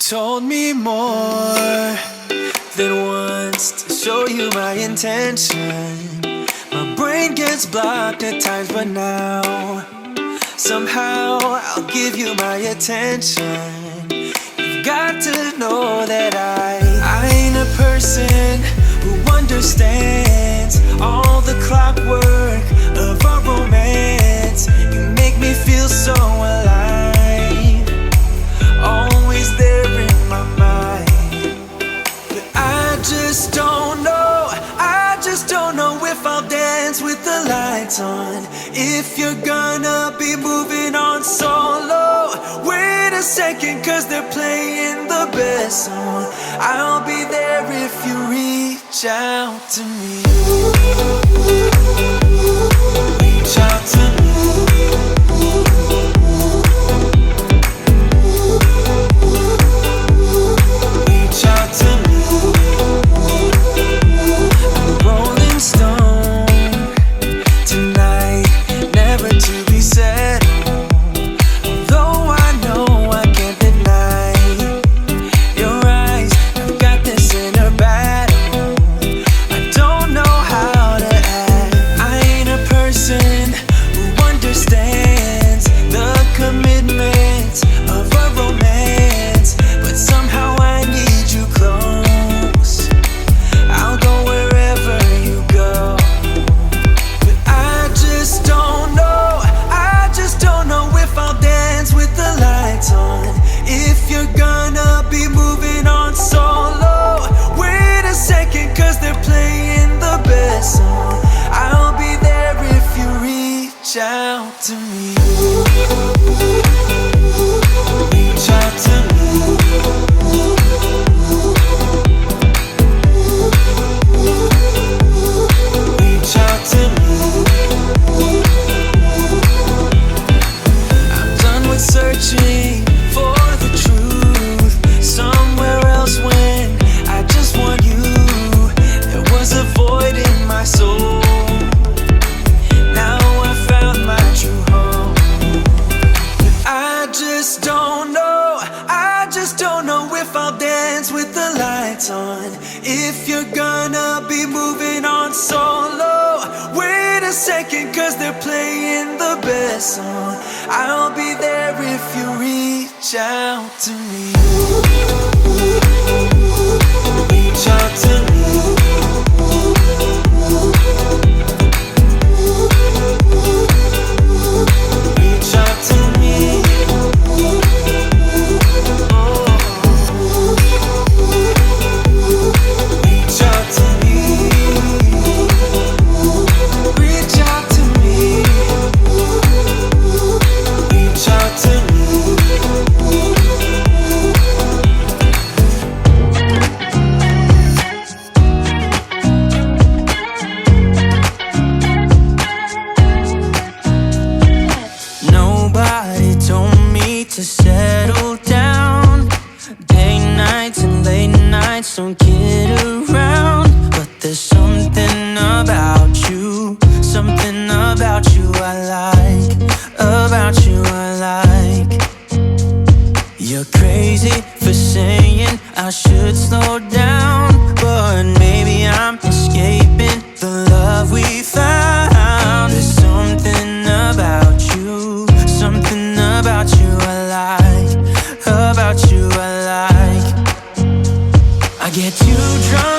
told me more than once to show you my intention. My brain gets blocked at times, but now somehow I'll give you my attention. You've got to know that I ain't a person who understands all the clockwork of our romance. You make me feel so alive, always there in my mind. But I just don't know, I just don't know if I'll dance with the lights on, if you're gonna be moving on solo. Wait a second, cause they're playing the best song. I'll be there if you reach out to me. Reach out to me. Reach out to me. I'm a rolling stone tonight, never to be settled. Although I know I can't deny your eyes, I've got this inner battle. I don't know how to act. I ain't a person who understands the commitment of a romance, but somehow I need you close. I'll go wherever you go. But I just don't know, I just don't know if I'll dance with the lights on, if you're gonna be moving on solo. Wait a second, cause they're playing the best song. I'll be there if you reach out to me. Reach out to me. Reach out to me. I'm done with searching for the truth somewhere else when I just want you. There was a void in my soul. Now I found my true home. But I just don't know, I just don't know if I'll dance with the lights on, if you're gonna be moving on solo. Wait a second, cause they're playing the best song. I'll be there if you reach out to me. Reach out to me. Reach out to me. Oh. Reach out to me. Reach out to me. Reach out to me. Nobody told me to settle down. Day nights and late nights don't kid around. But there's something about you, something about you I like, about you I like. You're crazy for saying I should slow down, but maybe I'm escaping the love we found. There's something about you, something about you I like, about you I like. I get too drunk